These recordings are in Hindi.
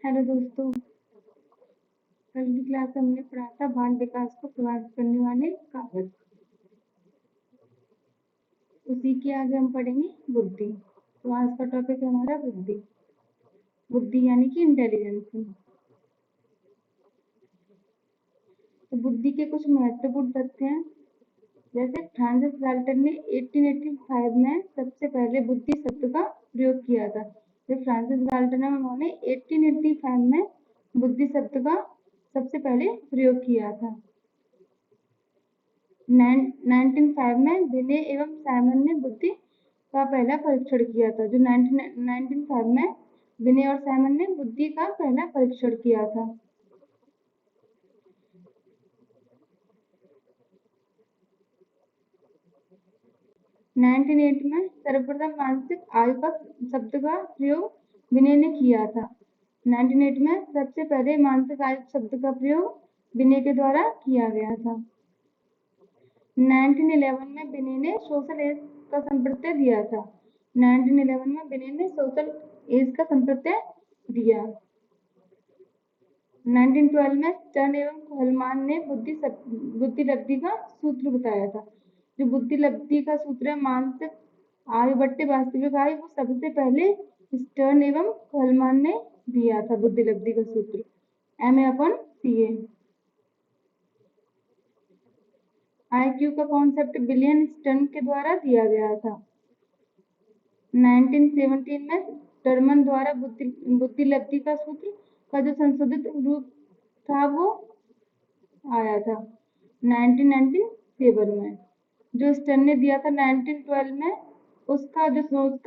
हेलो दोस्तों, कल की क्लास में हमने पढ़ा था बाल विकास को प्रभावित करने वाले कारक। उसी के आगे हम पढ़ेंगे बुद्धि। तो आज का टॉपिक है हमारा बुद्धि। बुद्धि यानी कि इंटेलिजेंस। तो बुद्धि के कुछ महत्वपूर्ण तथ्य हैं। जैसे फ्रांसिस गाल्टन ने 1885 में सबसे पहले बुद्धि शब्द का प्रयोग किया था। जो फ्रांसिस गाल्टन है उन्होंने 1885 में बुद्धि शब्द का सबसे पहले प्रयोग किया था। 1905 में विनय एवं साइमन ने बुद्धि का पहला परीक्षण किया था। जो 1905 में विनय और साइमन ने बुद्धि का पहला परीक्षण किया था। नाइनटीन 1908 में सर्वप्रथम मानसिक आयु का शब्द का प्रयोग विनय ने किया था। 1908 में सबसे पहले मानसिक आयु शब्द का प्रयोग विनय के द्वारा किया गया था। 1911 में विनय ने सोशल एज का संप्रत्यय दिया था। 1911 में विनय ने सोशल एज का संप्रत्यय दिया। 1912 में स्टर्न एवं कोहलमान ने बुद्धि लब्धि का सूत्र बताया था। जो बुद्धि लब्धि का सूत्र है मानसिक आयु बट्टे वास्तविक आयु, वो सबसे पहले स्टर्न एवं कोहलमान ने दिया था। बुद्धि लब्धि का सूत्र MA/CA। IQ का कॉन्सेप्ट विलियम स्टर्न के द्वारा दिया गया था। 1917 में टर्मन द्वारा बुद्धि लब्धि का सूत्र का जो संशोधित रूप था वो आया था 1997 में। जो स्टर्न ने दिया था 1912 में, उसका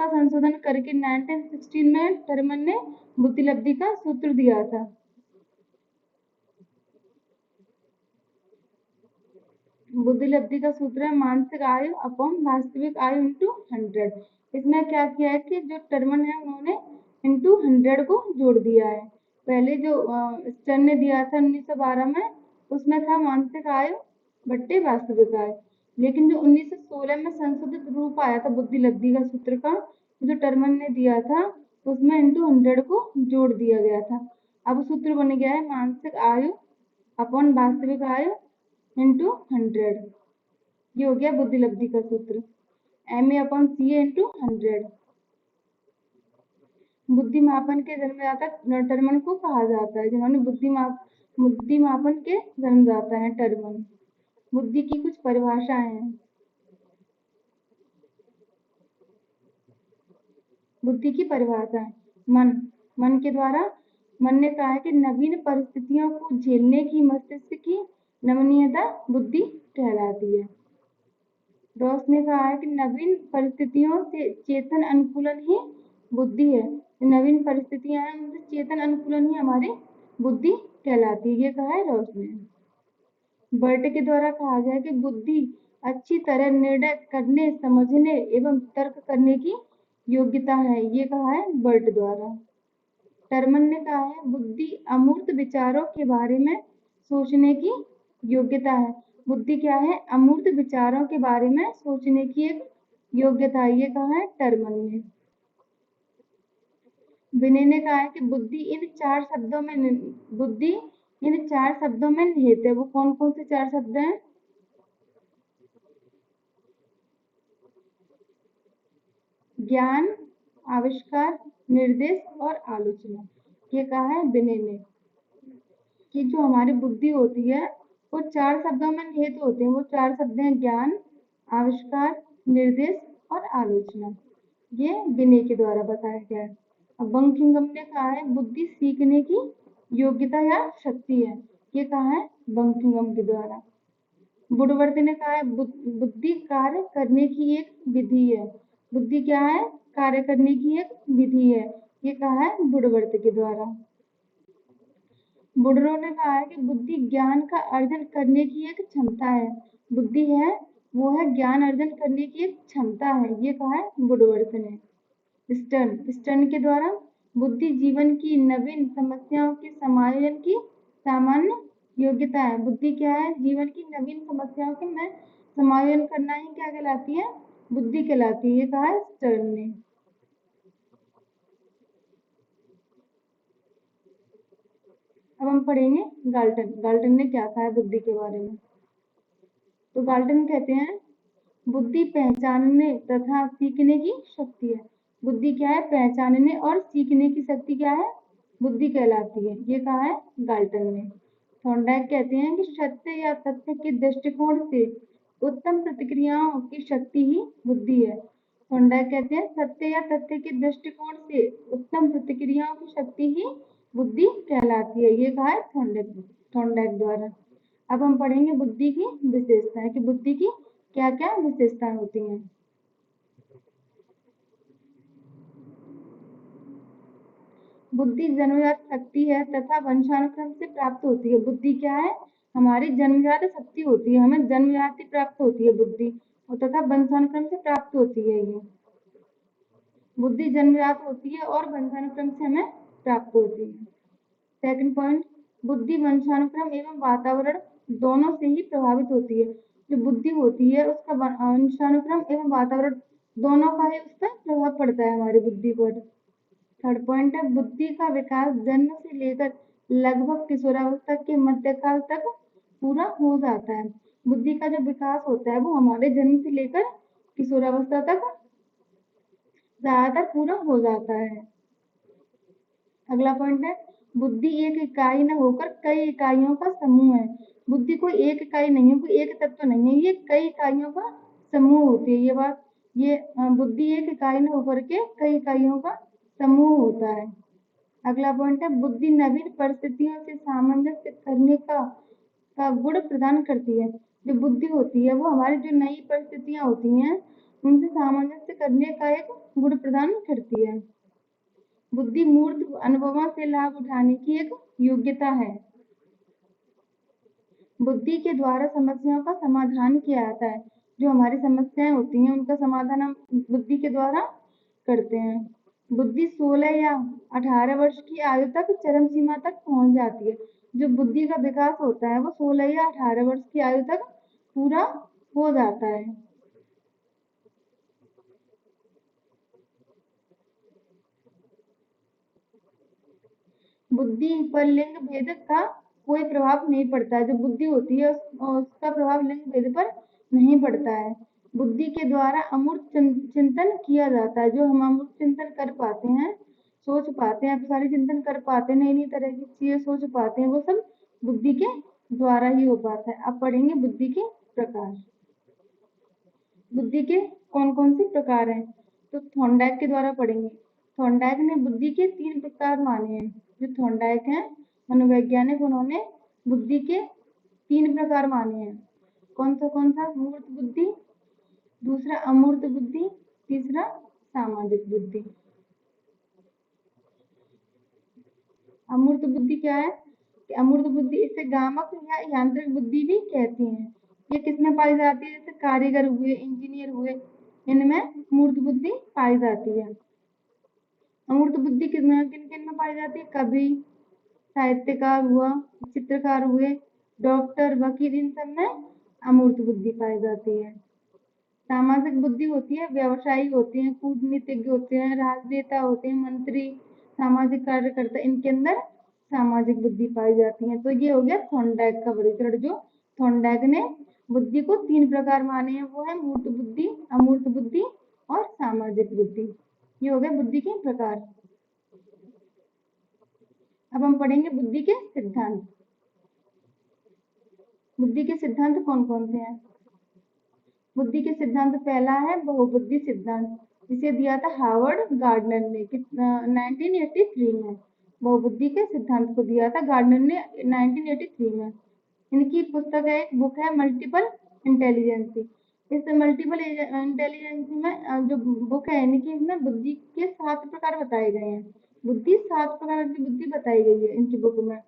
संशोधन करके 1916 में टर्मन ने बुद्धि लब्धि का सूत्र दिया था। बुद्धि लब्धि का सूत्र है मानसिक आयु अपॉन वास्तविक आयु इंटू 100। इसमें क्या किया है कि जो टर्मन है उन्होंने इंटू 100 को जोड़ दिया है। पहले जो स्टर्न ने दिया था 1912 में, उसमें था मानसिक आयु बट्टे वास्तविक आयु। लेकिन जो 1916 में संशोधित रूप आया था बुद्धि लब्धि का सूत्र का, जो टर्मन ने दिया था, उसमें इंटू 100 को जोड़ दिया गया था। अब सूत्र बन गया है मानसिक आयु अपॉन वास्तविक आयु इंटू 100। ये हो गया बुद्धि लब्धि का सूत्र MA/CA इंटू 100। बुद्धि मापन के जन्मदाता टर्मन को कहा जाता है। जिन्होंने बुद्धि मापन के जन्मदाता है टर्मन। बुद्धि की कुछ परिभाषाएं हैं। बुद्धि की परिभाषाएं। मन के द्वारा मन ने कहा है कि नवीन परिस्थितियों को झेलने की मस्तिष्क की नमनीयता बुद्धि कहलाती है। रॉस ने कहा है कि नवीन परिस्थितियों से चेतन अनुकूलन ही बुद्धि है। नवीन परिस्थितियां हैं उनसे चेतन अनुकूलन ही हमारी बुद्धि कहलाती है। ये कहा है रॉस ने। बर्ट के द्वारा कहा गया कि बुद्धि अच्छी तरह निर्णय करने, समझने एवं तर्क करने की योग्यता है। ये कहा है बर्ट द्वारा। टर्मन ने कहा है बुद्धि अमूर्त विचारों के बारे में सोचने की योग्यता है। बुद्धि क्या है? अमूर्त विचारों के बारे में सोचने की एक योग्यता है। ये कहा है टर्मन ने। विनय ने कहा है कि बुद्धि इन चार शब्दों में निहित है। वो कौन कौन से चार शब्द हैं? ज्ञान, आविष्कार, निर्देश और आलोचना। ये कहा है विनय ने कि जो हमारी बुद्धि होती है वो चार शब्दों में निहित होते हैं। वो चार शब्द हैं ज्ञान, आविष्कार, निर्देश और आलोचना। ये विनय के द्वारा बताया गया है। अब बंकिंघम ने कहा है बुद्धि सीखने की योग्यता या शक्ति है। ये कहा है बंकिंघम के द्वारा। वुडवर्थ ने कहा है बुद्धि कार्य करने की एक विधि है। बुद्धि क्या है? कार्य करने की एक विधि है। ये कहा है वुडवर्थ के द्वारा। बुडरो ने कहा है कि बुद्धि ज्ञान का अर्जन करने की एक क्षमता है। बुद्धि है वो है ज्ञान अर्जन करने की एक क्षमता है। ये कहा है वुडवर्थ ने। स्टर्न के द्वारा बुद्धि जीवन की नवीन समस्याओं के समायोजन की सामान्य योग्यता है। बुद्धि क्या है? जीवन की नवीन समस्याओं के में समायोजन करना ही क्या कहलाती है? बुद्धि कहलाती है। ये कहा है स्टर्न ने। अब हम पढ़ेंगे गाल्टन। गाल्टन ने क्या कहा है बुद्धि के बारे में। तो गाल्टन कहते हैं बुद्धि पहचानने तथा सीखने की शक्ति है। बुद्धि क्या है? पहचानने और सीखने की शक्ति क्या है? बुद्धि कहलाती है। ये कहा है गाल्टन ने। थॉर्नडाइक कहते हैं कि सत्य या तथ्य के दृष्टिकोण से उत्तम प्रतिक्रियाओं की शक्ति ही बुद्धि है। थॉर्नडाइक कहते हैं सत्य या तथ्य के दृष्टिकोण से उत्तम प्रतिक्रियाओं की शक्ति ही बुद्धि कहलाती है। ये कहा है थॉर्नडाइक द्वारा। अब हम पढ़ेंगे बुद्धि की विशेषताएं कि बुद्धि की क्या क्या विशेषताएं होती हैं। बुद्धि जन्मजात शक्ति है तथा वंशानुक्रम से प्राप्त होती है। बुद्धि क्या है? हमारी जन्मजात शक्ति होती है, हमें जन्मजात ही प्राप्त होती है बुद्धि, और तथा वंशानुक्रम से प्राप्त होती है। ये बुद्धि जन्मजात होती है और वंशानुक्रम से हमें प्राप्त होती है। सेकंड पॉइंट, बुद्धि वंशानुक्रम एवं वातावरण दोनों से ही प्रभावित होती है। जो बुद्धि होती है उसका वंशानुक्रम एवं वातावरण दोनों का ही उस पर प्रभाव पड़ता है हमारी बुद्धि पर। थर्ड पॉइंट है बुद्धि का विकास जन्म से लेकर लगभग किशोरावस्था के मध्यकाल तक पूरा हो जाता है। बुद्धि का जो विकास होता है वो हमारे जन्म से लेकर किशोरावस्था तक ज्यादातर पूरा हो जाता है। अगला पॉइंट है बुद्धि एक इकाई न होकर कई इकाइयों का समूह है। बुद्धि कोई एक इकाई नहीं है, कोई एक तत्व नहीं है, ये कई इकाइयों का समूह होती है। ये बात, ये बुद्धि एक इकाई न होकर के कई इकाइयों का समूह होता है। अगला पॉइंट है बुद्धि नवीन परिस्थितियों से सामंजस्य करने का गुण प्रदान करती है। जो बुद्धि होती है वो हमारी जो नई परिस्थितियां होती हैं उनसे सामंजस्य करने का एक गुण प्रदान करती है। बुद्धि मूर्त अनुभवों से लाभ उठाने की एक योग्यता है। बुद्धि के द्वारा समस्याओं का समाधान किया जाता है। जो हमारी समस्याएं होती हैं उनका समाधान हम बुद्धि के द्वारा करते हैं। बुद्धि 16 या 18 वर्ष की आयु तक चरम सीमा तक पहुंच जाती है। जो बुद्धि का विकास होता है वो 16 या 18 वर्ष की आयु तक पूरा हो जाता है। बुद्धि पर लिंग भेद का कोई प्रभाव नहीं पड़ता है। जो बुद्धि होती है उसका प्रभाव लिंग भेद पर नहीं पड़ता है। बुद्धि के द्वारा अमूर्त चिंतन किया जाता है। जो हम अमूर्त चिंतन कर पाते हैं, सोच पाते हैं, सारी चिंतन कर पाते हैं, नई नई तरह की चीजें सोच पाते हैं, वो सब बुद्धि के द्वारा ही हो पाता है। अब पढ़ेंगे बुद्धि के प्रकार। बुद्धि के कौन कौन से प्रकार हैं तो थॉर्नडाइक के द्वारा पढ़ेंगे। थॉर्नडाइक ने बुद्धि के 3 प्रकार माने हैं। जो थॉर्नडाइक हैं मनोवैज्ञानिक, उन्होंने बुद्धि के 3 प्रकार माने हैं। कौन सा? मूर्त बुद्धि, दूसरा अमूर्त बुद्धि, तीसरा सामाजिक बुद्धि। अमूर्त बुद्धि क्या है कि अमूर्त बुद्धि इसे गामक या यांत्रिक बुद्धि भी कहती हैं। ये किसमें पाई जाती है? जैसे कारीगर हुए, इंजीनियर हुए, इनमें मूर्त बुद्धि पाई जाती है। अमूर्त बुद्धि किन किन में पाई जाती है? कवि, साहित्यकार हुआ, चित्रकार हुए, डॉक्टर, वकील, इन सब में अमूर्त बुद्धि पाई जाती है। सामाजिक बुद्धि होती है, व्यवसायी होते हैं, कूटनीतिज्ञ होते हैं, राजनेता होते हैं, मंत्री, सामाजिक कार्यकर्ता, इनके अंदर सामाजिक बुद्धि पाई जाती है। तो ये हो गया थॉर्नडाइक का वर्गीकरण। जो थॉर्नडाइक ने बुद्धि को 3 प्रकार माने हैं वो है मूर्त बुद्धि, अमूर्त बुद्धि और सामाजिक बुद्धि। ये हो गए बुद्धि के प्रकार। अब हम पढ़ेंगे बुद्धि के सिद्धांत। बुद्धि के सिद्धांत कौन कौन से हैं? बुद्धि के सिद्धांत पहला है बहुबुद्धि सिद्धांत, जिसे दिया था हार्वर्ड गार्डनर ने 1983 में। बहुबुद्धि के सिद्धांत को दिया था गार्डनर ने 1983 में। इनकी पुस्तक है, एक बुक है मल्टीपल इंटेलिजेंसी। इस मल्टीपल इंटेलिजेंसी में जो बुक है इनकी, इसमें बुद्धि के 7 प्रकार बताए गए हैं। बुद्धि 7 प्रकार की बुद्धि बताई गई है इनकी बुक में।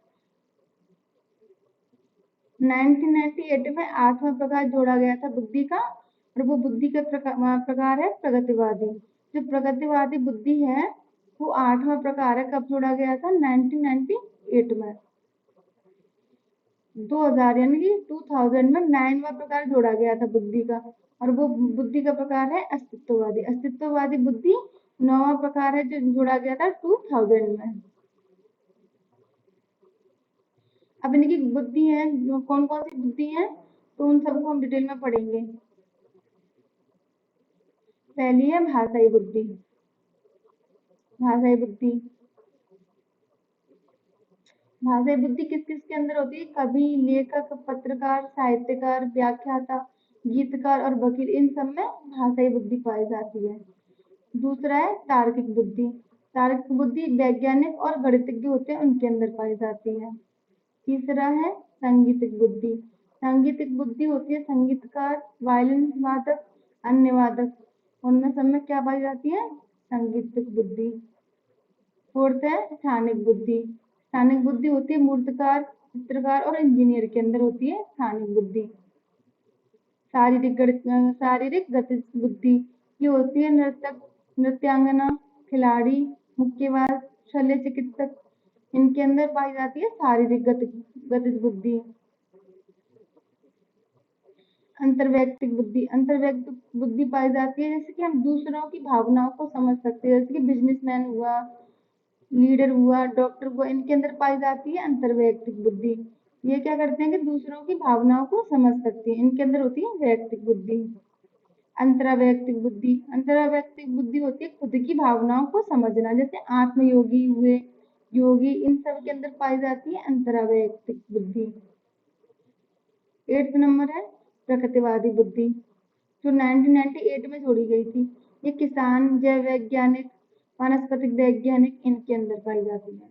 1998 में 8वां प्रकार जोड़ा गया था बुद्धि का, और वो बुद्धि का प्रकार है प्रगतिवादी। जो प्रगतिवादी बुद्धि है वो 8वां प्रकार है। कब जोड़ा गया था? 1998 में। 2000 यानी कि 2000 में 9वां प्रकार जोड़ा गया था बुद्धि का, और वो बुद्धि का प्रकार है अस्तित्ववादी। अस्तित्ववादी बुद्धि 9वां प्रकार है जो जोड़ा गया था 2000 में। अब इनकी बुद्धि है, कौन कौन सी बुद्धि है, तो उन सबको हम डिटेल में पढ़ेंगे। पहली है भाषाई बुद्धि। भाषाई बुद्धि, भाषाई बुद्धि किस किस के अंदर होती है? कवि, लेखक, पत्रकार, साहित्यकार, व्याख्याता, गीतकार और वकील, इन सब में भाषाई बुद्धि पाई जाती है। दूसरा है तार्किक बुद्धि। तार्किक बुद्धि वैज्ञानिक और गणितज्ञ होते हैं, उनके अंदर पाई जाती है। तीसरा है सांगीतिक बुद्धि। सांगीतिक बुद्धि होती है संगीतकार, वायलिन वादक, अन्य वादक, उनमें सब में क्या पाई जाती है? सांगीतिक बुद्धि। फोर्थ है स्थानिक बुद्धि। स्थानिक बुद्धि होती है मूर्तिकार, चित्रकार और इंजीनियर के अंदर होती है स्थानिक बुद्धि। शारीरिक गति बुद्धि, ये होती है नर्तक, नृत्यांगना, खिलाड़ी, मुक्केबाज, शल्य चिकित्सक, इनके अंदर पाई जाती है शारीरिक गति बुद्धि। अंतर्वैयक्तिक बुद्धि, अंतर्वैयक्तिक बुद्धि पाई जाती है जैसे कि हम दूसरों की भावनाओं को समझ सकते हैं, जैसे कि बिजनेसमैन हुआ, लीडर हुआ, डॉक्टर हुआ, इनके अंदर पाई जाती है अंतर्वैयक्तिक बुद्धि। ये क्या करते हैं कि दूसरों की भावनाओं को समझ सकते हैं, इनके अंदर होती है वैयक्तिक बुद्धि। अंतरावैयक्तिक बुद्धि, अंतरावैयक्तिक बुद्धि होती है खुद की भावनाओं को समझना, जैसे आत्मयोगी हुए, योगी, इन सब के अंदर पाई जाती है अंतरावैयक्तिक बुद्धि। 8th नंबर है प्रकृतिवादी बुद्धि, जो 1998 में जोड़ी गई थी। ये किसान, जैव वैज्ञानिक, वनस्पतिक वैज्ञानिक, इनके अंदर पाई जाती है।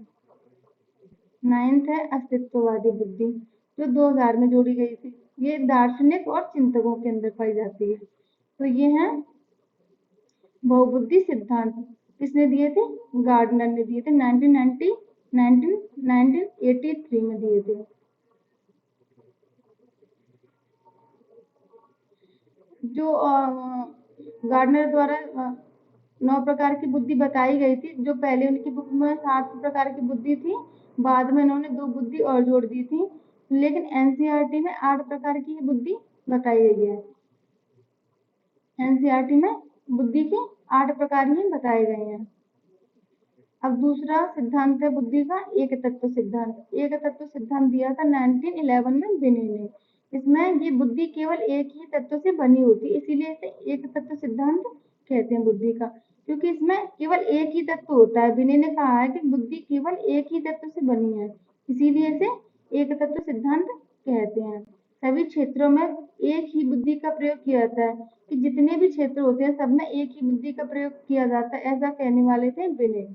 9th है अस्तित्ववादी बुद्धि, जो 2000 में जोड़ी गई थी। ये दार्शनिक और चिंतकों के अंदर पाई जाती है। तो ये है बहुबुद्धि सिद्धांत, किसने दिए थे? गार्डनर ने दिए थे, 1983 में दिए थे। जो गार्डनर द्वारा 9 प्रकार की बुद्धि बताई गई थी, जो पहले उनकी बुक में 7 प्रकार की बुद्धि थी, बाद में इन्होंने 2 बुद्धि और जोड़ दी थी, लेकिन एनसीईआरटी में 8 प्रकार की बुद्धि बताई गई है। एनसीईआरटी में बुद्धि के 8 प्रकार ही बताए गए हैं। अब दूसरा सिद्धांत है बुद्धि का एक तत्व सिद्धांत। एक तत्व सिद्धांत दिया था 1911 में बिने ने। इसमें ये बुद्धि केवल एक ही तत्व से बनी होती है, इसीलिए इसे एक तत्व सिद्धांत कहते हैं बुद्धि का, क्योंकि इसमें केवल एक ही तत्व होता है। बिने ने कहा है कि बुद्धि केवल एक ही तत्व से बनी है, इसीलिए इसे एक तत्व सिद्धांत कहते हैं। सभी क्षेत्रों में एक ही बुद्धि का प्रयोग किया जाता है, कि जितने भी क्षेत्र होते हैं सब में एक ही बुद्धि का प्रयोग किया जाता है, ऐसा कहने वाले थे बिने।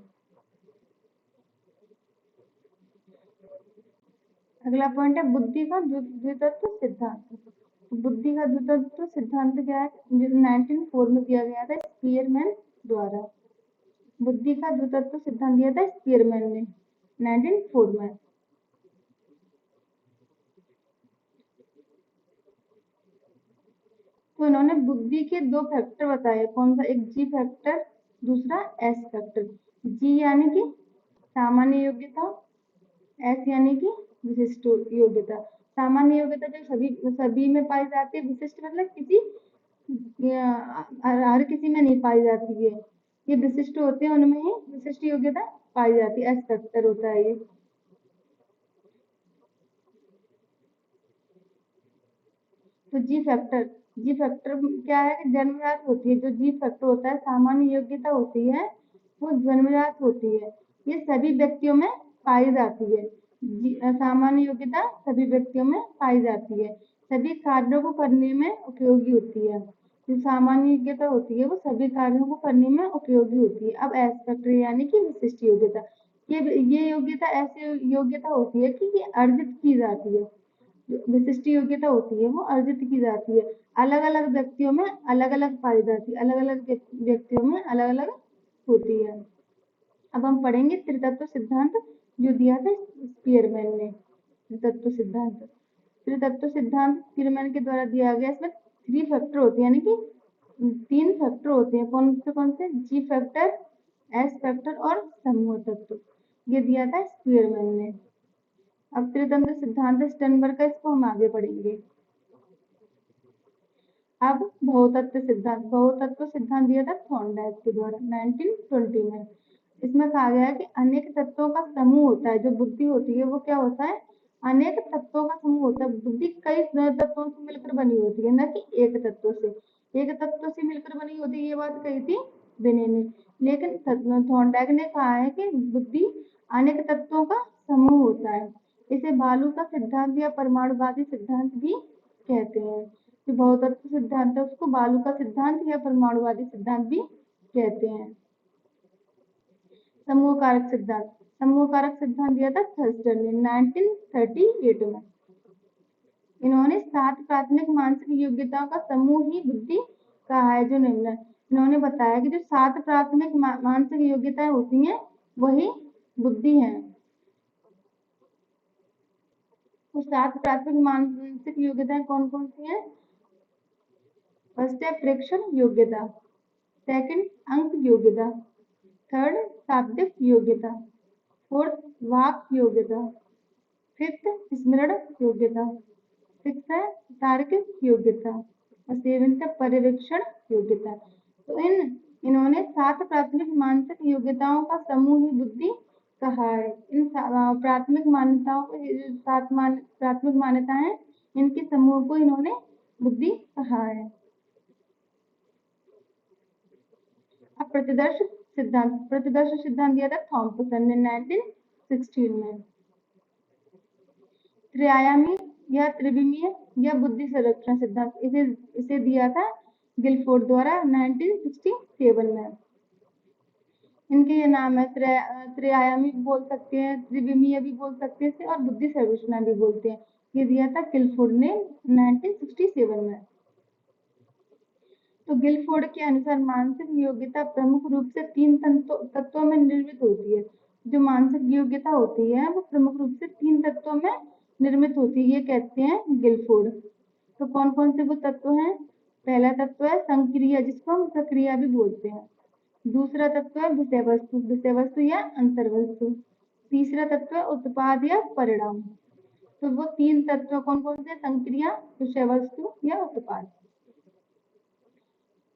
अगला पॉइंट है बुद्धि का द्वितत्व सिद्धांत। बुद्धि का द्वितत्व सिद्धांत क्या है? जो 1904 में दिया गया था स्पीयरमैन द्वारा। बुद्धि का द्वितत्व सिद्धांत दिया था स्पीयरमैन ने 1904 में। तो इन्होंने बुद्धि के 2 फैक्टर बताए, कौन सा? एक जी फैक्टर, दूसरा एस फैक्टर। जी यानी कि सामान्य योग्यता, एस यानी कि विशिष्ट योग्यता। सामान्य योग्यता जो सभी में पाई जाती है, विशिष्ट मतलब हर किसी में नहीं पाई जाती है, ये विशिष्ट होते हैं, उनमें ही विशिष्ट योग्यता पाई जाती है, एस फैक्टर होता है ये। तो जी फैक्टर क्या है कि जन्मजात होती है। जो जी फैक्टर होता है, सामान्य योग्यता होती है, वो जन्मजात होती है, ये सभी व्यक्तियों में पाई जाती है। सामान्य योग्यता सभी व्यक्तियों में पाई जाती है, सभी कार्यों को करने में उपयोगी होती है। जो सामान्य योग्यता होती है वो सभी कार्यों को करने में उपयोगी होती है। अब एस फैक्टर यानी कि विशिष्ट योग्यता, ये योग्यता ऐसी योग्यता होती है कि ये अर्जित की जाती है। विशिष्ट योग्यता होती है वो अर्जित की जाती है, अलग अलग व्यक्तियों में अलग अलग पाई जाती है, अलग अलग व्यक्तियों में अलग अलग होती है। अब हम पढ़ेंगे त्रितत्व सिद्धांत, जो दिया था स्पीयरमैन ने। त्रितत्व सिद्धांत स्पीयरमैन के द्वारा दिया गया। इसमें 3 फैक्टर होते हैं, यानी कि 3 फैक्टर होते हैं। कौन से? जी फैक्टर, एस फैक्टर और समूह तत्व। ये दिया था स्पीयरमैन ने। अब त्रितंत्र सिद्धांत स्टर्नबर्ग का, इसको हम आगे पढ़ेंगे। अब बहुतत्व सिद्धांत दिया था थॉर्नडाइक के द्वारा 1920 में। इसमें कहा गया है कि अनेक तत्वों का समूह होता है, जो बुद्धि होती है वो क्या होता है? अनेक तत्वों का समूह होता है। बुद्धि कई तत्वों से मिलकर बनी होती है, न कि एक तत्व से। एक तत्व से मिलकर बनी होती है, ये बात कही थी विनय ने। लेकिन थॉर्नडाइक ने कहा है कि बुद्धि अनेक तत्वों का समूह होता है। इसे भालू का सिद्धांत या परमाणुवादी सिद्धांत भी कहते हैं। जो बहुतत्व सिद्धांत है उसको भालू का सिद्धांत या परमाणुवादी सिद्धांत भी कहते हैं। समूह कारक सिद्धांत। समूह कारक सिद्धांत दिया था थर्स्टन ने 1938 में। इन्होंने 7 प्राथमिक मानसिक योग्यताओं का समूह ही बुद्धि कहा है। जो निम्न इन्होंने बताया कि जो 7 प्राथमिक मानसिक योग्यताएं होती हैं वही बुद्धि है। तो 7 प्राथमिक मानसिक योग्यताएं कौन कौन सी हैं? फर्स्ट है प्रेक्षण योग्यता, सेकंड अंक योग्यता, थर्ड शाब्दिक योग्यता, फोर्थ वाक योग्यता, फिफ्थ स्मरण योग्यता, सिक्स है तार्किक योग्यता और सेवेंथ है पर्यवेक्षण योग्यता। तो इन्होंने 7 प्राथमिक मानसिक योग्यताओं का समूह ही बुद्धि कहा है। इन प्राथमिक मान्यताओं को, 7 प्राथमिक मान्यताएं हैं, इनके समूह को इन्होंने बुद्धि कहा है। अब प्रतिदर्श सिद्धांत। प्रतिदर्श सिद्धांत दिया था थॉम्पसन ने 1916 में। त्रिआयामी या त्रिविमीय या बुद्धि संरक्षण सिद्धांत इसे दिया था गिलफोर्ड द्वारा 1967 में। इनके ये नाम है, त्रिआयामी भी बोल सकते हैं, त्रिविमीय भी बोल सकते हैं और बुद्धि संरचना भी बोलते हैं। ये दिया था गिलफोर्ड ने 1967 में। तो गिलफोर्ड के अनुसार मानसिक योग्यता प्रमुख रूप से 3 तत्वों में निर्मित होती है। जो मानसिक योग्यता होती है वो प्रमुख रूप से 3 तत्वों में निर्मित होती है, ये कहते हैं गिलफोर्ड। तो कौन कौन से वो तत्व हैं? पहला तत्व है संक्रिया, जिसको हम प्रक्रिया भी बोलते हैं। दूसरा तत्व है विषय वस्तु, विषय वस्तु या अंतर्वस्तु। तीसरा तत्व है उत्पाद या परिणाम। तो वो 3 तत्व कौन कौन से? संक्रिया, विषय वस्तु या उत्पाद।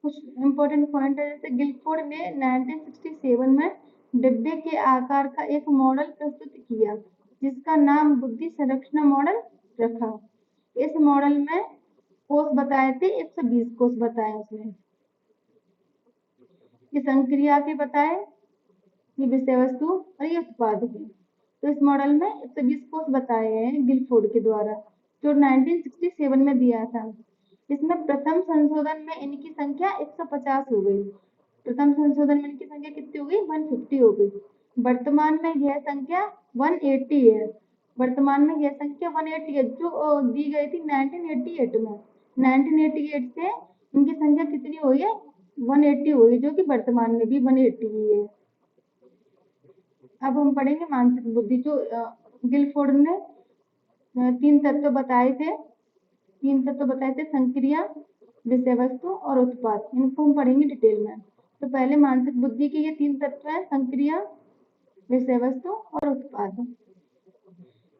कुछ इंपॉर्टेंट पॉइंट है, जैसे गिलफोर्ड ने 1967 में डिब्बे के आकार का एक मॉडल प्रस्तुत किया जिसका नाम बुद्धि संरचना मॉडल रखा। इस मॉडल में कोष बताए थे 120 कोष बताए उसने। ये संक्रिया के बताए, ये विषय वस्तु और ये उत्पाद के। तो इस मॉडल में 120 कोष बताए हैं गिलफोर्ड के द्वारा, जो 1967 में दिया था। इसमें प्रथम संशोधन में इनकी संख्या 150 हो गई। प्रथम संशोधन में इनकी संख्या कितनी हो गई? 150 हो गई। वर्तमान में यह संख्या 180 है। वर्तमान में यह संख्या 180 है, जो दी गई थी 1988 में। 1988 से इनकी संख्या कितनी हुई है? 180 हुई, जो कि वर्तमान में भी 180 ही है। अब हम पढ़ेंगे मानसिक बुद्धि। जो गिलफोर्ड ने 3 तत्व बताए थे, 3 तत्व बताए थे, संक्रिया, विषय वस्तु और उत्पाद। इनको हम पढ़ेंगे डिटेल में। तो पहले मानसिक बुद्धि के ये 3 तत्व हैं, संक्रिया, विषय वस्तु और उत्पाद।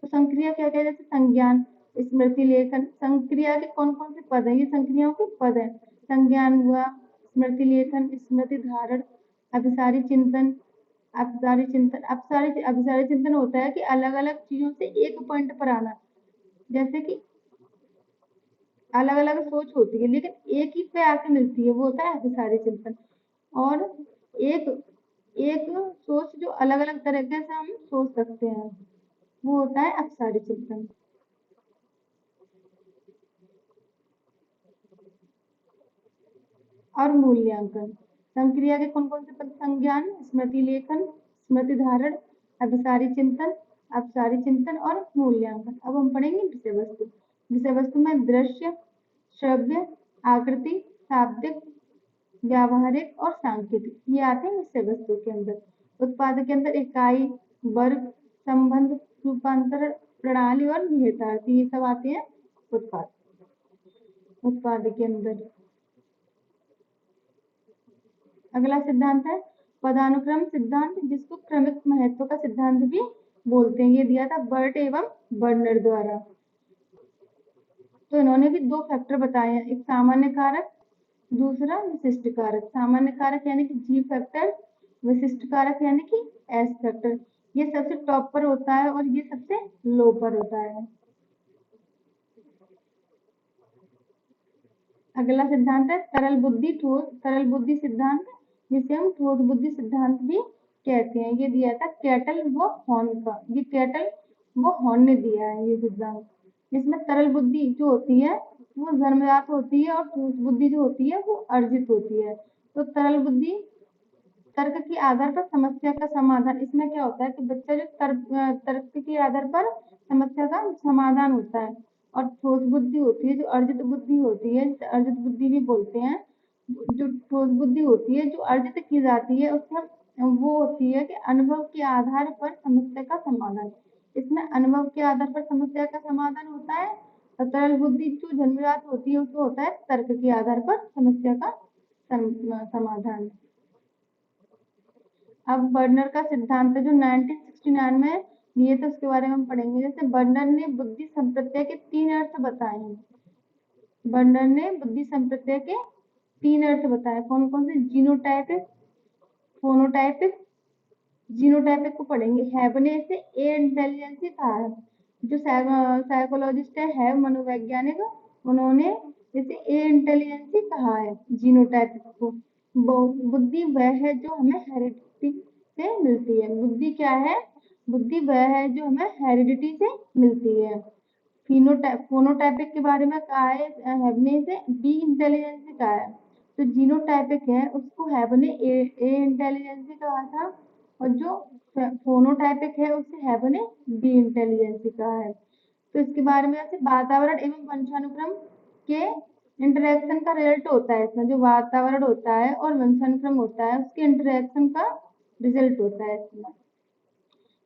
तो संक्रिया क्या क्या है? जैसे संज्ञान, स्मृति लेखन। संक्रिया के कौन कौन से पद हैं? ये संक्रियाओं के पद हैं। संज्ञान हुआ, स्मृति लेखन, स्मृति धारण, अभिसारी चिंतन। अभिसारी चिंतन होता है कि अलग अलग चीजों से एक पॉइंट पर आना। जैसे कि अलग अलग सोच होती है लेकिन एक ही पे आके मिलती है, वो होता है अभिसारी चिंतन। और एक एक सोच जो अलग अलग तरीके से हम सोच सकते हैं, वो होता है अपसारी चिंतन। और मूल्यांकन। संक्रिया के कौन कौन से पद? संज्ञान, स्मृति लेखन, स्मृति धारण, अभिसारी चिंतन, अपसारी चिंतन और मूल्यांकन। अब हम पढ़ेंगे विषय वस्तु। विषय वस्तु में दृश्य, श्रव्य, आकृति, शाब्दिक, व्यावहारिक और सांकेतिक, ये आते हैं विषय वस्तु के अंदर। उत्पाद के अंदर इकाई, वर्ग, संबंध, रूपांतरण, प्रणाली और निहितार्थ, ये सब आते हैं उत्पाद के अंदर। अगला सिद्धांत है पदानुक्रम सिद्धांत, जिसको क्रमिक महत्व का सिद्धांत भी बोलते हैं। ये दिया था बर्ट एवं बर्नर द्वारा। तो इन्होंने भी 2 फैक्टर बताए हैं, एक सामान्य कारक, दूसरा विशिष्ट कारक। सामान्य कारक यानी कि जी फैक्टर, विशिष्ट कारक यानी कि एस फैक्टर। ये सबसे टॉप पर होता है और ये सबसे लो पर होता है। अगला सिद्धांत है तरल बुद्धि ठोस तरल बुद्धि सिद्धांत, जिसे हम ठोस बुद्धि सिद्धांत भी कहते हैं। ये दिया था कैटल व हॉर्न का, ये कैटल व हॉर्न ने दिया है ये सिद्धांत। जिसमें तरल बुद्धि जो होती है वो जन्मजात होती है और ठोस बुद्धि जो होती है वो अर्जित होती है। तो तरल बुद्धि तर्क के आधार पर समस्या का समाधान, इसमें क्या होता है कि बच्चा जो तर्क के आधार पर समस्या का समाधान होता है। और ठोस बुद्धि होती है जो अर्जित बुद्धि होती है, जिसे अर्जित बुद्धि भी बोलते हैं। जो ठोस बुद्धि होती है जो अर्जित की जाती है उसमें वो होती है कि अनुभव के आधार पर समस्या का समाधान। इसमें अनुभव के आधार पर समस्या का समाधान होता है। और तरल बुद्धि जो जन्मजात होती है उसको होता है तर्क के आधार पर समस्या का समाधान। अब बर्नर का सिद्धांत है जो 1969 में दिए थे, उसके बारे में हम पढ़ेंगे। जैसे बर्नर ने बुद्धि संप्रत्यय के 3 अर्थ बताए हैं। बर्नर ने बुद्धि संप्रत्यय के 3 अर्थ बताए, कौन कौन से? जीनोटाइपिक, फोनोटाइपिक, जीनोटाइपिक को पढ़ेंगे। हैव ने इसे ए इंटेलिजेंसी कहा है। जो साइकोलॉजिस्ट है मनोवैज्ञानिक, उन्होंने इसे ए इंटेलिजेंसी कहा है जीनोटाइपिक को। बुद्धि वह है जो हमें हेरिडिटी से मिलती है। बुद्धि क्या है? बुद्धि वह है जो हमें हेरिडिटी से मिलती है। फोनोटाइपिक के बारे में कहा है हैव ने इसे बी इंटेलिजेंसी कहा है। तो जीनोटाइपिक है उसको हैव ने ए इंटेलिजेंसी कहा था, और जो फोनोटाइपिक है उसे हैव ने बी इंटेलिजेंसी कहा है। तो इसके बारे में ऐसे वातावरण एवं वंशानुक्रम के इंटरेक्शन का रिजल्ट होता है। इसमें जो वातावरण होता है और वंशानुक्रम होता है उसके इंटरेक्शन का रिजल्ट होता है इसमें।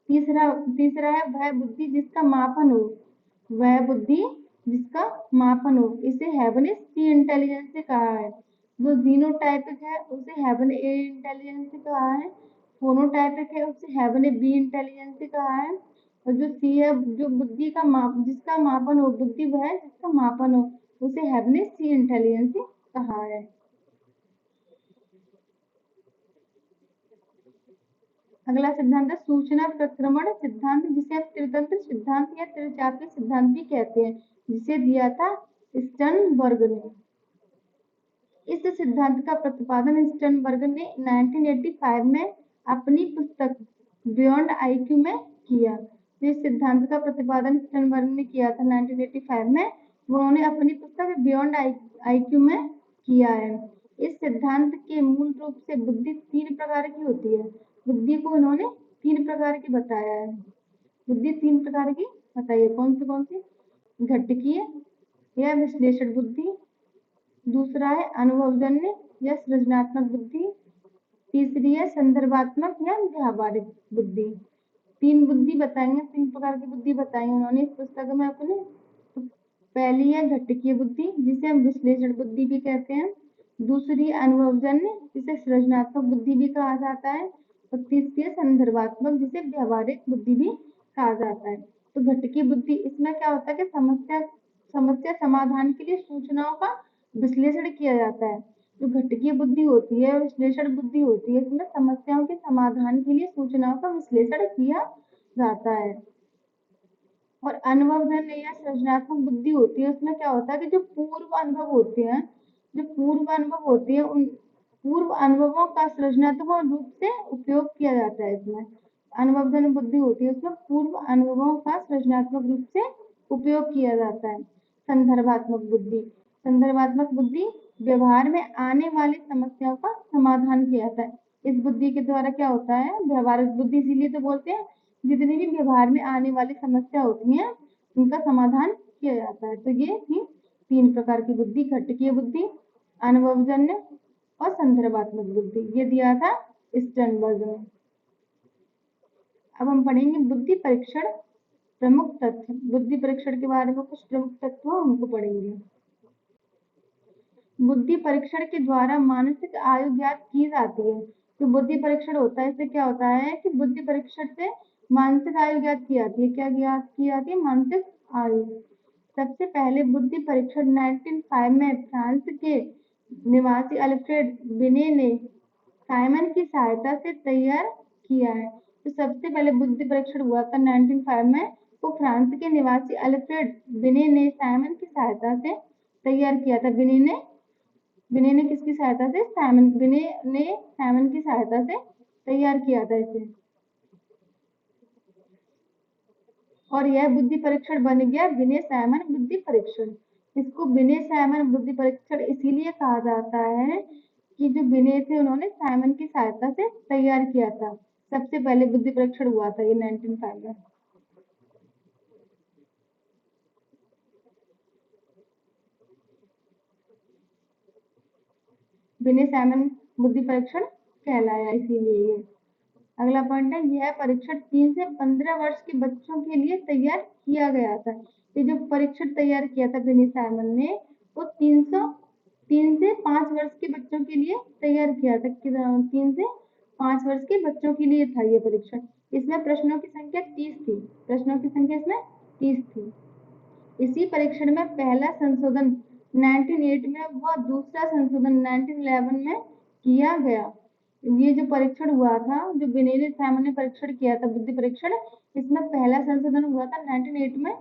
तीसरा है वह बुद्धि जिसका मापन हो, वह बुद्धि जिसका मापन हो, इसे हैव ने सी इंटेलिजेंस कहा है। जो जीनोटाइपिक है उसे हैव ने ए इंटेलिजेंस कहा है। फोनोटाइपिक है उसे हैव ने बी इंटेलिजेंस कहा है। और जो सी है जो बुद्धि का जिसका मापन हो, बुद्धि वह है जिसका मापन हो, उसे हैव ने सी इंटेलिजेंस कहा है। अगला सिद्धांत है सूचना प्रक्रमण सिद्धांत, जिसे हम त्रितंत्र सिद्धांत या त्रिचापी सिद्धांत भी कहते हैं, जिसे दिया था स्टर्नबर्ग ने। इस सिद्धांत का प्रतिपादन स्टर्नबर्ग ने 1985 में अपनी पुस्तक बियॉन्ड आईक्यू में किया। इस सिद्धांत का प्रतिपादन स्टर्नबर्ग ने किया था 1985 में। उन्होंने अपनी पुस्तक बियॉन्ड आईक्यू में किया है। इस सिद्धांत के मूल रूप से बुद्धि 3 प्रकार की होती है। बुद्धि को उन्होंने 3 प्रकार की बताया है। बुद्धि 3 प्रकार की बताइए, कौन सी? घटकीय या विश्लेषण बुद्धि, दूसरा है अनुभवजन्य या सृजनात्मक बुद्धि, तीसरी है संदर्भात्मक या व्यावहारिक बुद्धि। 3 बुद्धि बताएंगे, 3 प्रकार की बुद्धि बताई उन्होंने इस पुस्तक में अपने। तो पहली है घटकीय बुद्धि, जिसे हम विश्लेषण बुद्धि भी कहते हैं। दूसरी है अनुभवजन्य, जिसे सृजनात्मक बुद्धि भी कहा जाता है। और तीसरी है संदर्भात्मक, जिसे व्यावहारिक बुद्धि भी कहा जाता है। तो घटकीय बुद्धि, इसमें क्या होता है कि समस्या समाधान के लिए सूचनाओं का विश्लेषण किया जाता है। जो घटकीय बुद्धि होती है, विश्लेषण बुद्धि होती है, इसमें समस्याओं के समाधान के लिए सूचनाओं का विश्लेषण किया जाता है। और अनुभवजन्य या सृजनात्मक बुद्धि होती है, उसमें क्या होता है कि जो पूर्व अनुभव होते हैं, उन पूर्व अनुभवों का सृजनात्मक रूप से उपयोग किया जाता है। इसमें अनुभवजन्य बुद्धि होती है, उसमें पूर्व अनुभवों का सृजनात्मक रूप से उपयोग किया जाता है। संदर्भात्मक बुद्धि व्यवहार में आने वाली समस्याओं का समाधान किया जाता है। इस बुद्धि के द्वारा क्या होता है, व्यवहारिक बुद्धि इसीलिए तो बोलते हैं, जितनी भी व्यवहार में आने वाली समस्या होती है उनका समाधान किया जाता है। तो ये थी 3 प्रकार की बुद्धि, घटकीय बुद्धि, अनुभवजन्य और संदर्भात्मक बुद्धि। ये दिया था स्टर्नबर्ग ने। अब हम पढ़ेंगे बुद्धि परीक्षण प्रमुख तथ्य। बुद्धि परीक्षण के बारे में कुछ प्रमुख तत्व हमको पढ़ेंगे। बुद्धि परीक्षण के द्वारा मानसिक आयु ज्ञात की जाती है। जो बुद्धि परीक्षण होता है, इससे क्या होता है कि बुद्धि परीक्षण से मानसिक आयु ज्ञात की जाती है। क्या ज्ञात की जाती है? मानसिक आयु। सबसे पहले बुद्धि परीक्षण 1905 में फ्रांस के निवासी अल्फ्रेड बिने ने साइमन की सहायता से तैयार किया है। तो सबसे पहले बुद्धि परीक्षण हुआ था 1905 में, वो फ्रांस के निवासी अल्फ्रेड बिने ने साइमन की सहायता से तैयार किया था। बिने ने किसकी सहायता से? बिने ने साइमन की सहायता से तैयार किया था इसे, और यह बुद्धि परीक्षण बन गया बिने साइमन बुद्धि परीक्षण। इसको बिने साइमन बुद्धि परीक्षण इसीलिए कहा जाता है कि जो बिने थे उन्होंने साइमन की सहायता से तैयार किया था। सबसे पहले बुद्धि परीक्षण हुआ था ये 1905 में। बिने साइमन बुद्धि परीक्षण कहलाया इसीलिए ये। अगला पॉइंट है, यह परीक्षण 3 से 15 वर्ष के बच्चों के लिए तैयार किया गया था। ये जो परीक्षण तैयार किया था बिने साइमन ने, वो 3 से 5 वर्ष के बच्चों के लिए तैयार किया था। 3 से 5 वर्ष के बच्चों के लिए था ये परीक्षण। इसमें प्रश्नों की संख्या 30 थी। प्रश्नों की संख्या इसमें 30 थी। इसी परीक्षण में पहला संशोधन 1908 में व दूसरा संशोधन 1911 में किया गया। ये जो परीक्षण हुआ था, जो बिने साइमन ने परीक्षण किया था बुद्धि परीक्षण, इसमें पहला संशोधन हुआ था 1908 में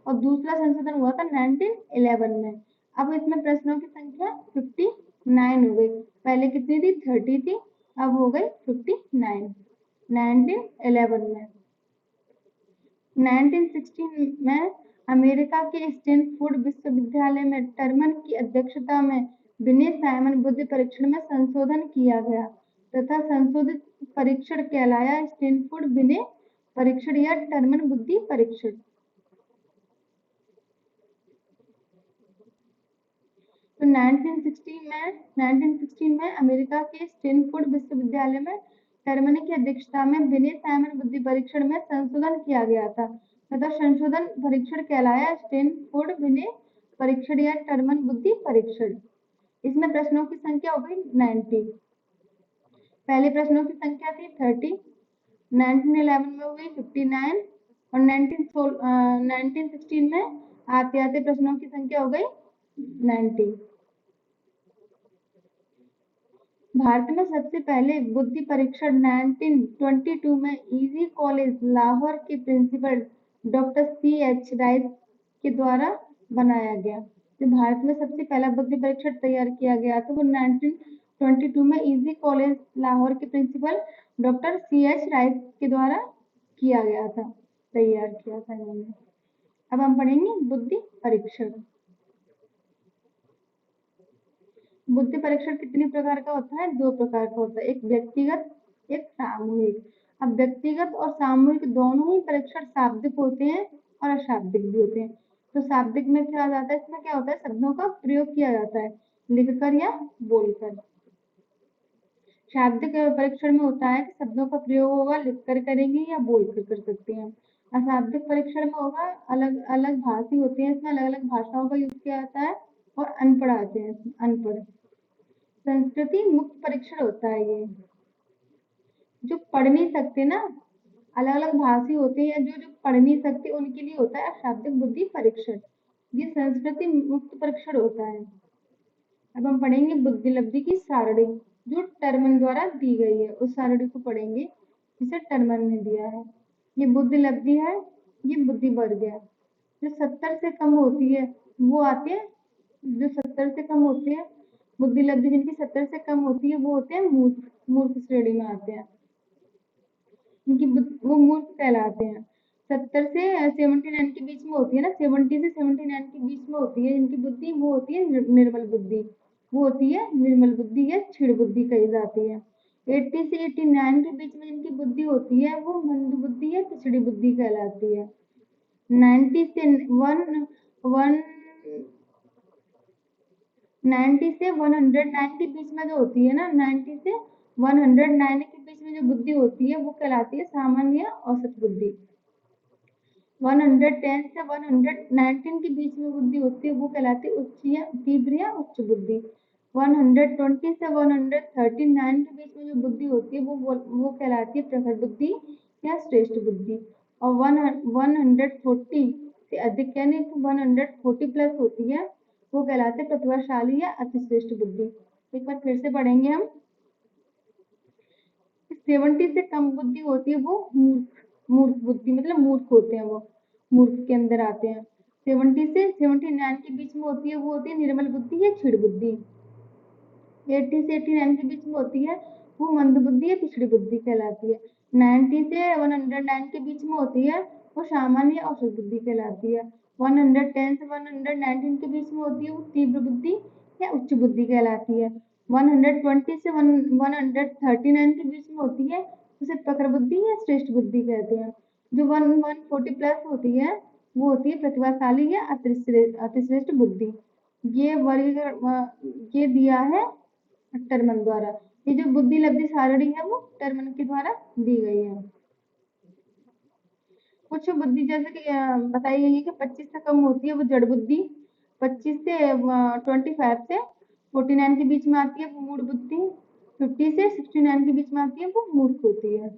और दूसरा संशोधन हुआ था 1911 में। अब इसमें प्रश्नों की संख्या 59 हो गई। पहले कितनी थी? 30 थी, अब हो गई 59 1911 में। 1916 में अमेरिका के स्टैनफोर्ड विश्वविद्यालय में टर्मन की अध्यक्षता में बिने साइमन बुद्धि परीक्षण में संशोधन किया गया तथा संशोधित परीक्षण कहलाया स्टैनफोर्ड बिने परीक्षण या टर्मन बुद्धि परीक्षण। तो 1916 में अमेरिका के स्टैनफोर्ड विश्वविद्यालय में टर्मन की अध्यक्षता में बिने साइमन बुद्धि परीक्षण में संशोधन किया गया था तथा संशोधन परीक्षण कहलाया स्टैनफोर्ड बिने परीक्षण या टर्मन बुद्धि परीक्षण। इसमें प्रश्नों की संख्या हो गई 90। पहले प्रश्नों की संख्या थी 30, 1911 में हो गई 59 और 1916 में आते आते प्रश्नों की संख्या हो गई 90। भारत में सबसे पहले बुद्धि परीक्षण 1922 में इजी कॉलेज लाहौर के प्रिंसिपल डॉक्टर C.H. राइस के द्वारा बनाया गया। तो भारत में सबसे पहला बुद्धि परीक्षण तैयार किया गया था वो 1922 में इजी कॉलेज लाहौर के प्रिंसिपल डॉक्टर C.H. राइस के द्वारा किया गया था, तैयार किया था इन्होंने। अब हम पढ़ेंगे बुद्धि परीक्षण। बुद्धि परीक्षण कितने प्रकार का होता है? 2 प्रकार का होता है, एक व्यक्तिगत, एक सामूहिक। अब व्यक्तिगत और सामूहिक दोनों ही परीक्षण शाब्दिक होते हैं और अशाब्दिक भी होते हैं। तो शाब्दिक में क्या आ जाता है? इसमें क्या होता है? शब्दों का प्रयोग किया जाता है, लिखकर या बोलकर। शाब्दिक परीक्षण में होता है कि शब्दों का प्रयोग होगा, लिखकर करेंगे या बोलकर कर सकते हैं। अशाब्दिक परीक्षण में होगा, अलग अलग भाषी होते हैं, इसमें अलग अलग भाषाओं का यूज किया जाता है और अनपढ़ आते हैं, अनपढ़। संस्कृति मुक्त परीक्षण होता है ये, जो पढ़ नहीं सकते ना, अलग अलग भाषी होते हैं जो पढ़ नहीं सकते, उनके लिए होता है अशाब्दिक बुद्धि परीक्षण। ये संस्कृति मुक्त परीक्षण होता है। अब हम पढ़ेंगे बुद्धि लब्धि की सारणी, जो टर्मन द्वारा दी गई है, उस सारणी को पढ़ेंगे जिसे टर्मन ने दिया है। ये बुद्धि लब्धि है, ये बुद्धि वर्ग है। जो 70 से कम होती है वो आते हैं, जो 70 से कम होते हैं, बुद्धि लब्धि जिनकी 70 से कम होती है वो होते हैं मूर्ख, मूर्ख श्रेणी में आते हैं, उनकी वो मूर्ख कहलाते हैं। 70 से 79 के बीच में होती है ना, 70 से 79 के बीच में होती है जिनकी बुद्धि, वो होती है निर्मल बुद्धि, वो होती है निर्मल बुद्धि या क्षीण बुद्धि कही जाती है। 80 से 89 के बीच में जिनकी बुद्धि होती है वो मंद बुद्धि या पिछड़ी बुद्धि कहलाती है। 90 से 109 के बीच में जो होती है ना, 90 से 109 के बीच में जो बुद्धि होती है वो कहलाती है सामान्य औसत बुद्धि। 110 से 119 के बीच में बुद्धि होती है वो कहलाती है उच्च या तीव्र या उच्च बुद्धि। 120 से 139 के बीच में जो बुद्धि होती है वो कहलाती है प्रखर बुद्धि या श्रेष्ठ बुद्धि। और 140 से अधिक यानी 140 प्लस होती है वो कहलाते प्रतिभाशाली या अतिश्रेष्ठ बुद्धि। एक बार फिर से पढ़ेंगे हम। 70 से कम बुद्धि होती है वो मूर्ख बुद्धि, मतलब मूर्ख होते हैं, वो मूर्ख के अंदर आते हैं। 70 से 79 के बीच में होती है वो होती है निर्मल बुद्धि या क्षीण बुद्धि। 80 से 89 के बीच में होती है वो मंद बुद्धि या पिछड़ी बुद्धि कहलाती है। 90 से 109 के बीच में होती है वो सामान्य या औसत बुद्धि कहलाती है। 110 से 119 के बीच में होती है वो तीव्र बुद्धि या उच्च बुद्धि कहलाती है। 120 से 139 के बीच में होती है उसे प्रखर बुद्धि या श्रेष्ठ बुद्धि कहते हैं। जो 140 प्लस होती है वो होती है प्रतिभाशाली या अतिश्रेष्ठ बुद्धि। ये वर्गीकरण ये दिया है टर्मन द्वारा। ये जो बुद्धि लब्धि सारणी है वो टर्मन के द्वारा दी गई है। कुछ बुद्धि जैसे कि बताई गई है कि 25 से कम होती है वो जड़ बुद्धि, 25 से 25 से 49 के बीच में आती है वो मूढ़ बुद्धि, 50 से 69 के बीच में आती है वो मूर्ख होती है।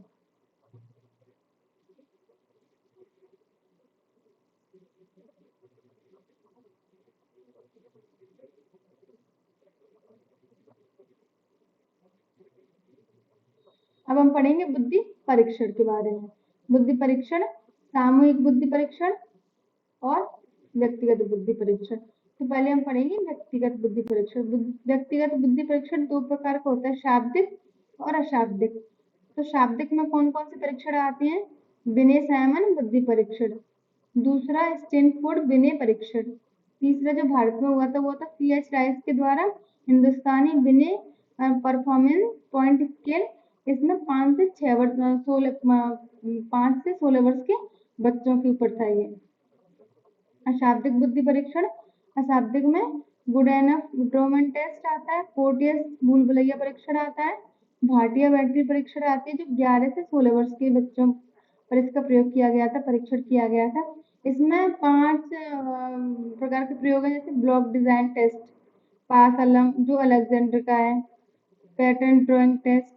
अब हम पढ़ेंगे बुद्धि परीक्षण के बारे में। बुद्धि परीक्षण, सामूहिक बुद्धि परीक्षण और व्यक्तिगत बुद्धि परीक्षण। तो पहले हम पढ़ेंगे व्यक्तिगत बुद्धि परीक्षण। व्यक्तिगत बुद्धि परीक्षण दो प्रकार का होता है, शाब्दिक और अशाब्दिक। तो शाब्दिक में कौन कौन से परीक्षण आते हैं? विनय सायमन बुद्धि परीक्षण, दूसरा स्टैनफोर्ड विनय परीक्षण, तीसरा जो भारत में हुआ था वो था C.H. राइस के द्वारा हिंदुस्तानी विनय परफॉर्मेंस पॉइंट स्केल। इसमें 5 से 16 वर्ष के बच्चों के ऊपर था ये। अशाब्दिक बुद्धि परीक्षण, अशाब्दिक में गुड एनफ ड्रोमन टेस्ट आता है, पोर्टियस भूल भुलैया परीक्षण आता है, भाटिया बैटरी परीक्षण आती है जो 11 से 16 वर्ष के बच्चों पर इसका प्रयोग किया गया था, परीक्षण किया गया था। इसमें 5 प्रकार के प्रयोग है, जैसे ब्लॉक डिजाइन टेस्ट, पास अलम जो अलेक्जेंडर का है, पैटर्न ड्राइंग टेस्ट,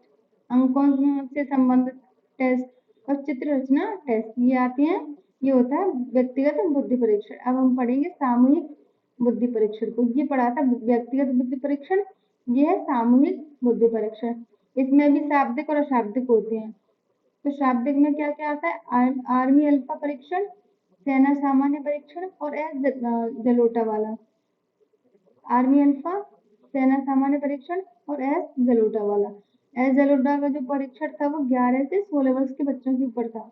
अंकों से संबंधित टेस्ट और चित्र रचना टेस्ट, ये आते हैं। ये होता है व्यक्तिगत बुद्धि परीक्षण। अब हम पढ़ेंगे सामूहिक बुद्धि परीक्षण को। ये पढ़ा था व्यक्तिगत बुद्धि परीक्षण, ये है सामूहिक बुद्धि परीक्षण। इसमें भी शाब्दिक और अशाब्दिक होते हैं। तो शाब्दिक में क्या क्या आता है? आर्मी अल्फा परीक्षण, सेना सामान्य परीक्षण और एस जलोटा वाला। आर्मी अल्फा, सेना सामान्य परीक्षण और एस जलोटा वाला। एस जलोटा का जो परीक्षण था वो 11 से 16 वर्ष के बच्चों के ऊपर था।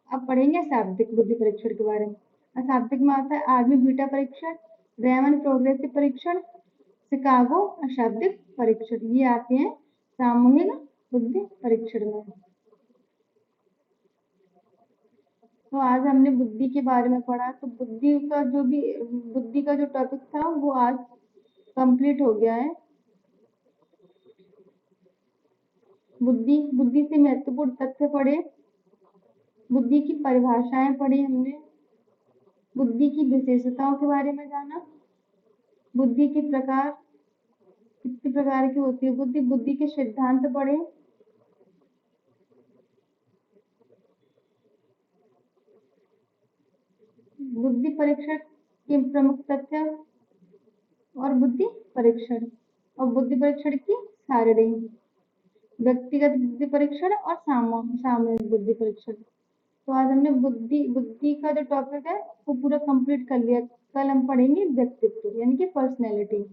अब पढ़ेंगे अशाब्दिक बुद्धि परीक्षण के बारे में। अशाब्दिक में आता है आर्मी बीटा परीक्षण, रेमन प्रोग्रेसिव परीक्षण, शिकागो अशाब्दिक परीक्षण, ये आते हैं सामूहिक बुद्धि परीक्षण में। तो आज हमने बुद्धि के बारे में पढ़ा। तो बुद्धि का जो टॉपिक था वो आज कंप्लीट हो गया है। बुद्धि से महत्वपूर्ण तथ्य पढ़े, बुद्धि की परिभाषाएं पढ़ी हमने, बुद्धि की विशेषताओं के बारे में जाना, बुद्धि के प्रकार कितने प्रकार की होती है बुद्धि, बुद्धि के सिद्धांत पढ़े, बुद्धि परीक्षण के प्रमुख तथ्य और बुद्धि परीक्षण और बुद्धि परीक्षण की सारणी, व्यक्तिगत बुद्धि परीक्षण और सामूहिक बुद्धि परीक्षण। तो आज हमने बुद्धि का जो टॉपिक है वो पूरा कंप्लीट कर लिया। कल हम पढ़ेंगे व्यक्तित्व यानी कि पर्सनैलिटी।